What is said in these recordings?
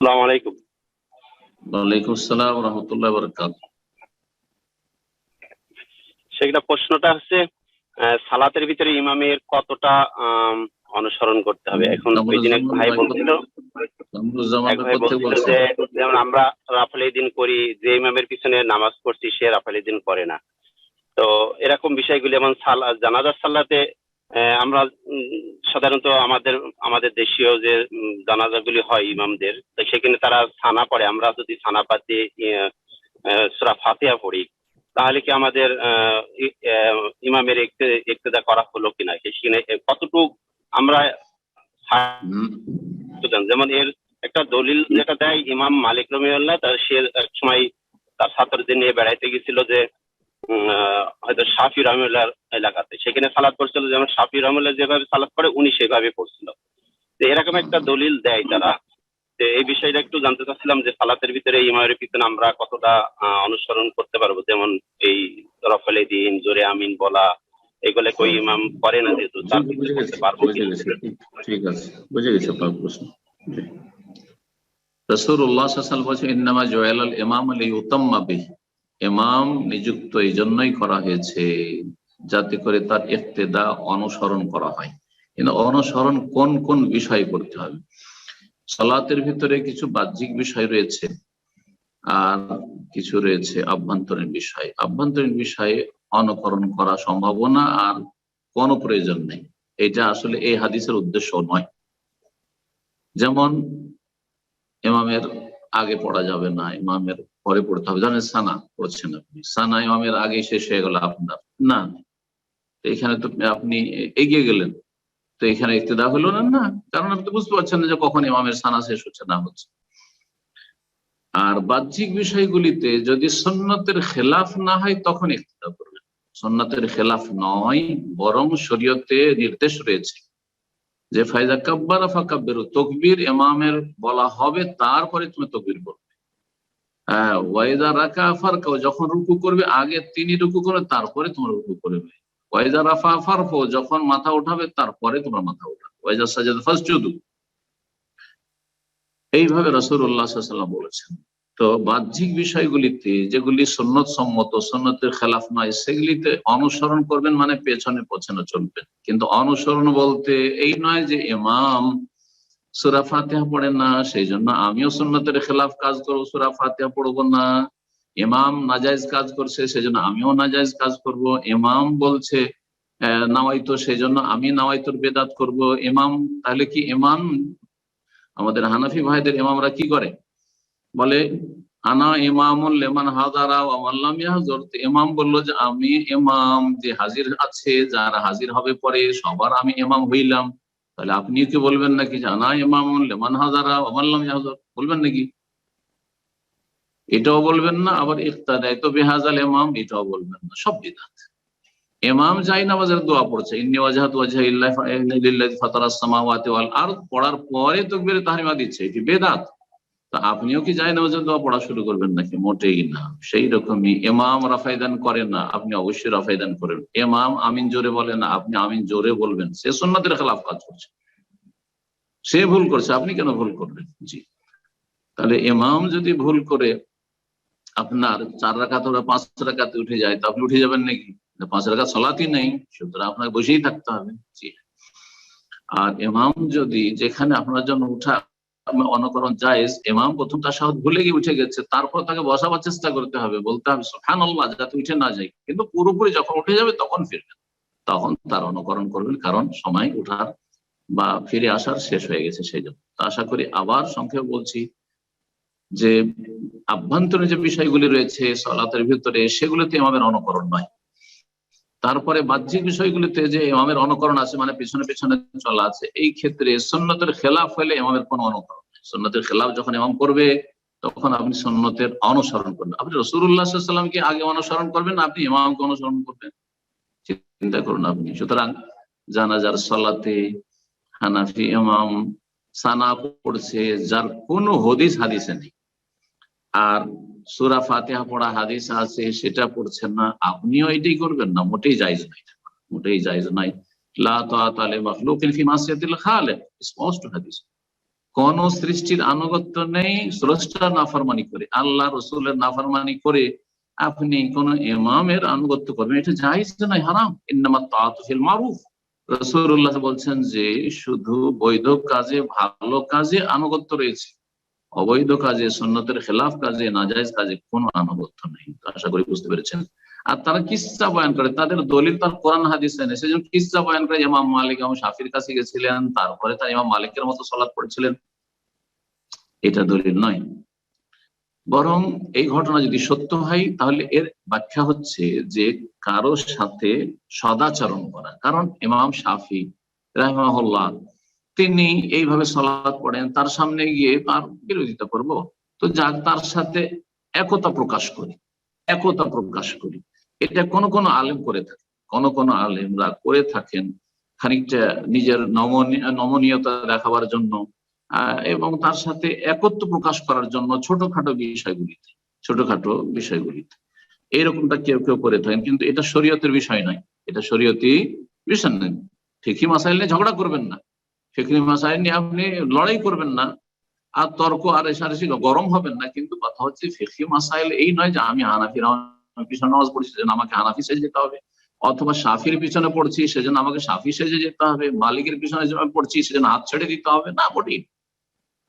আসসালামু আলাইকুম। ওয়ালাইকুম আসসালাম ওয়া রাহমাতুল্লাহি ওয়া বারাকাতুহু। সেটা প্রশ্নটা হচ্ছে সালাতের ভিতরে ইমামের কতটা অনুসরণ করতে হবে। এখন ওই দিন এক ভাই বলছিল যে যেমন আমরা রাফেল দিন করি, যে ইমামের পিছনে নামাজ পড়ছি সে রাফেল দিন করে না। তো এরকম বিষয়গুলি যেমন জানাজার সালাতে আমরা সাধারণত আমাদের দেশীয় যে জানাজাগুলি হয় ইমামদের, তো সেখানে তারা সানা পড়ে। আমরা যদি সানা বাদ দিয়ে সূরা ফাতিহা পড়ি, তাহলে কি আমাদের ইমামের ইক্তেদা করা হলো কিনা, সেখানে কতটুকু আমরা যেমন এর একটা দলিল যেটা দেয় ইমাম মালিক রহমাহুল্লাহ, সে এক সময় তার ছাত্রদের নিয়ে বেড়াইতে গেছিল যে হয়তো শাফি রহমুল্লাহর এলাকাতে, সেখানে সালাত পড়ছিল, যেমন শাফি রহমুল্লাহ যেভাবে সালাত করে উনি সেভাবে পড়ছিল। তো এরকম একটা দলিল দেয় তারা। তো এই বিষয়টা একটু জানতে চাচ্ছিলাম যে সালাতের ভিতরে ইমামের পিছনে আমরা কতটা অনুসরণ করতে পারবো, যেমন এই রফেলে দিন, জোরে আমিন বলা, এগুলো কই ইমাম করে না, যেহেতু তার পিছনে করতে পারবো। ঠিক আছে, বুঝে গেছে আপনার প্রশ্ন। রাসূলুল্লাহ সাল্লাল্লাহু আলাইহি ওয়াসাল্লাম বলেছেন, ইন্নামা জুইলাল ইমামু লিইউতাম্মা বিহি, ইমাম নিযুক্ত এই জন্যই করা হয়েছে যাতে করে তার ইক্তেদা অনুসরণ করা হয়। কিন্তু অনুসরণ কোন কোন বিষয় করতে হবে? সালাতের ভিতরে কিছু বাহ্যিক বিষয় রয়েছে আর কিছু রয়েছে আভ্যন্তরীণ বিষয়। আভ্যন্তরীণ বিষয়ে অনুকরণ করা সম্ভাবনা আর কোনো প্রয়োজন নেই, এটা আসলে এই হাদিসের উদ্দেশ্য নয়। যেমন ইমামের আগে পড়া যাবে না, ইমামের পরে পড়তে হবে। জানেন সানা পড়ছেন আপনি, সানা ইমামের আগে শেষ হয়ে গেল আপনার, না এখানে তো আপনি এগিয়ে গেলেন, তো এখানে ইক্তেদা হলো না, না, কারণ আপনি তো বুঝতে পারছেন না যে কখন ইমামের সানা শেষ হচ্ছে না হচ্ছে। আর বাহ্যিক বিষয়গুলিতে যদি সুন্নতের খেলাফ না হয় তখন ইক্তেদা করবেন। সুন্নতের খেলাফ নয়, বরং শরীয়তে নির্দেশ রয়েছে যে ফাইজা কাব্বারা ফাকাব্বিরু, তাকবীর ইমামের বলা হবে তারপরে তুমি তাকবীর বলবে। ওয়াইদা রাকা ফারকাও, যখন রুকু করবে আগে তিনি রুকু করবে তারপরে তোমরা রুকু করবে। ওয়াইদা রাফা ফারফু, যখন মাথা উঠাবে তারপরে তোমরা মাথা উঠাবে। ওয়াইদা সাজাদা ফাসজুদু, এইভাবে রাসূলুল্লাহ সাল্লাল্লাহু আলাইহি ওয়াসাল্লাম বলেছেন। তো বাহ্যিক বিষয়গুলিতে যেগুলি সুন্নত সম্মত, সুন্নতের খেলাফ নয়, সেগুলিতে অনুসরণ করবেন, মানে পেছনে পেছনে চলবেন। কিন্তু অনুসরণ বলতে এই নয় যে ইমাম সূরা ফাতিহা পড়েন না সেই জন্য আমিও সুন্নতের খেলাফ কাজ করবো, সূরা ফাতিহা পড়বো না। ইমাম নাজায়েজ কাজ করছে সেই জন্য আমিও নাজায়েজ কাজ করব। ইমাম বলছে নাওয়াইতো, সেই জন্য আমি নাওয়াইতোর বেদাত করব। ইমাম, তাহলে কি ইমাম, আমাদের হানাফি ভাইদের ইমামরা কি করে, বলে আনা ইমামুল লিমান হাযারা ওয়া মান লাম ইয়াহযুর। ইমাম বলল যে আমি ইমাম, যে হাজির আছে যারা হাজির হবে পরে সবার আমি ইমাম হইলাম। তাহলে আপনিও কি বলবেন নাকি যে আনা ইমামুল লিমান হাযারা ওয়া মান লাম ইয়াহযুর, বলবেন নাকি? এটাও বলবেন না, আবার ইক্তাদাইতু বিহাযাল ইমাম এটাও বলবেন না, সব বিদআত। ইমাম যাই নামাজের দোয়া পড়ছে, ইন্নী ওয়াজহাতু ওয়াজহিয়া লিল্লাযী ফাতারাস সামাওয়াতি ওয়াল আরদ, পড়ার পরে তাকবীরে তাহরিমা দিচ্ছে, এটি বিদআত। তা আপনিও কি যাই নামাজের দোয়া পড়া শুরু করবেন নাকি? মোটেই না। সেই রকমই ইমাম রাফাইদান করেন না, আপনি অবশ্যই রাফাইদান করেন। ইমাম আমিন জোরে বলেন না, আপনি আমিন জোরে বলবেন। সে সুন্নাতের খেলাফ কাজ করছে, সে ভুল করছে, আপনি কেন ভুল করবেন? জি, তাহলে ইমাম যদি ভুল করে আপনার 4 রাকাত ওরা 5 রাকাতে উঠে যায়, তো আপনি উঠে যাবেন নাকি? 5 রাকাত সালাতই নেই, সুতরাং আপনাকে বসেই থাকতে হবে। জি, আর ইমাম যদি, যেখানে আপনার জন্য উঠা অনুকরণ জায়েজ, ইমাম প্রথম তাশাহুদ ভুলে গিয়ে উঠে গেছে, তারপর তাকে বসাবার চেষ্টা করতে হবে, বলতে হবে সুবহানাল্লাহ, যাতে উঠে না যায়। কিন্তু পুরোপুরি যখন উঠে যাবে তখন ফিরবেন, তখন তার অনুকরণ করবেন, কারণ সময় উঠার বা ফিরে আসার শেষ হয়ে গেছে সেই জন্য। আশা করি, আবার সংক্ষেপে বলছি যে আভ্যন্তরীণ যে বিষয়গুলি রয়েছে সালাতের ভিতরে, সেগুলোতে ইমামের অনুকরণ নয়। তারপরে বাহ্যিক বিষয়গুলিতে যে ইমামের অনুকরণ আছে, মানে পিছনে পিছনে চলা আছে, এই ক্ষেত্রে সুন্নতের খেলাফ হলে ইমামের কোনো অনুকরণ নেই। সুন্নতের খেলাফ যখন ইমাম করবে তখন আপনি সুন্নতের অনুসরণ করবেন। আপনি রাসূলুল্লাহ সাল্লাল্লাহু আলাইহি ওয়াসাল্লামকে আগে অনুসরণ করবেন না, আপনি ইমামকে অনুসরণ করবেন? চিন্তা করুন আপনি। সুতরাং জানাজার সালাতে হানাফি ইমাম সানা পড়ছে যার কোনো হাদিসে নেই, আর সূরা ফাতিহা পড়া হাদিস আছে সেটা পড়ছেন না, আপনিও এটাই করবেন না, মোটেই জায়েজ নাই, মোটেই জায়েজ নাই। লা তাআতা লি মাখলুকিন ফি মাসিয়াতিল খালিক, স্পষ্ট হাদিস। কোন সৃষ্টির আনুগত্য নেই স্রষ্টার নাফরমানি করে, আল্লাহ রসুলের নাফরমানি করে আপনি কোন ইমামের আনুগত্য করবেন, এটা জায়েজ নয়, হারাম। ইন্নামাত তাআতু ফিল মারুফ, রাসূলুল্লাহ বলছেন যে শুধু বৈধ কাজে, ভালো কাজে আনুগত্য রয়েছে, অবৈধ কাজে, সুন্নতের খেলাফ কাজে, নাজায়েজ কাজে কোনো আনুগত্য নেই। আশা করি বুঝতে পেরেছেন। আর তারা কিসসা বয়ান করে, তাদের দলিল তার কোরআন হাদিসে নেই, সেজন্য কিসসা বয়ান করে। ইমাম মালিক এবং শাফির কাছে গেছিলেন, তারপরে তার ইমাম মালিকের মতো সালাত পড়েছিলেন, এটা দলিল নয়। বরং এই ঘটনা যদি সত্য হয় তাহলে এর ব্যাখ্যা হচ্ছে যে কারোর সাথে সদাচরণ করা। কারণ ইমাম শাফি রাহিমাহুল্লাহ তিনি এইভাবে সালাত পড়েন, তার সামনে গিয়ে তার বিরোধিতা করব? তো যাক, তার সাথে একতা প্রকাশ করি, একতা প্রকাশ করি। এটা কোন কোন আলেম করে থাকেন, কোন কোন আলেমরা করে থাকেন খানিকটা নিজের নমনীয়তা দেখাবার জন্য এবং তার সাথে একত্র প্রকাশ করার জন্য ছোটখাটো বিষয়গুলিতে এইরকমটা কেউ কেউ করে থাকেন। কিন্তু এটা শরীয়তের বিষয় নয়, এটা শরীয়তি বিষয় নয়। ফিকহি মাসাইল নিয়ে ঝগড়া করবেন না, ফিকহি মাসাইল নিয়ে আপনি লড়াই করবেন না, আর তর্ক আর এসারেসি গরম হবেন না। কিন্তু কথা হচ্ছে ফিকহি মাসাইল এই নয় যে আমি হানাফির পিছনে নামাজ পড়ছি সেজন্য আমাকে হানাফি সেজে যেতে হবে, অথবা শাফির পিছনে পড়ছি সেজন্য আমাকে শাফি সেজে যেতে হবে, মালিকের পিছনে পড়ছি সেজন্য হাত ছেড়ে দিতে হবে না। মোটেই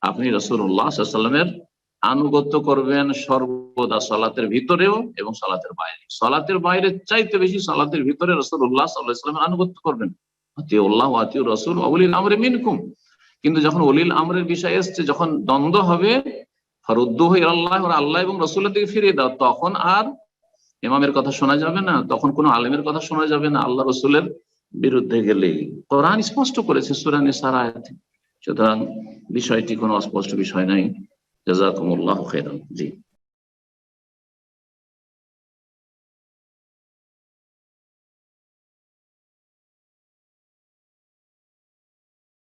আপনি রাসূলুল্লাহ সাল্লাল্লাহু আলাইহি ওয়াসাল্লামের আনুগত্য করবেন সর্বদা, সালাতের ভিতরেও এবং সালাতের বাইরে। সালাতের বাইরে চাইতে বেশি সালাতের ভিতরে রাসূলুল্লাহ সাল্লাল্লাহু আলাইহি ওয়াসাল্লামের আনুগত্য করবেন। আতিউল্লাহ ওয়া আতিউর রাসূল ওয়া উলিল আমরি মিনকুম। কিন্তু যখন উলিল আমরের বিষয় এসছে, যখন দ্বন্দ্ব হবে, ফারুদ্দুহু ইলাল্লাহ, আল্লাহ এবং রাসূলের দিকে ফিরিয়ে দাও, তখন আর ইমামের কথা শোনা যাবে না, তখন কোনো আলেমের কথা শোনা যাবে না আল্লাহ রাসূলের বিরুদ্ধে গেলেই। কোরআন স্পষ্ট করেছে সূরা নিসার আয়াতে। সুতরাং বিষয়টি কোনো অস্পষ্ট বিষয় নাই। জাযাকুমুল্লাহু খাইরান। জি।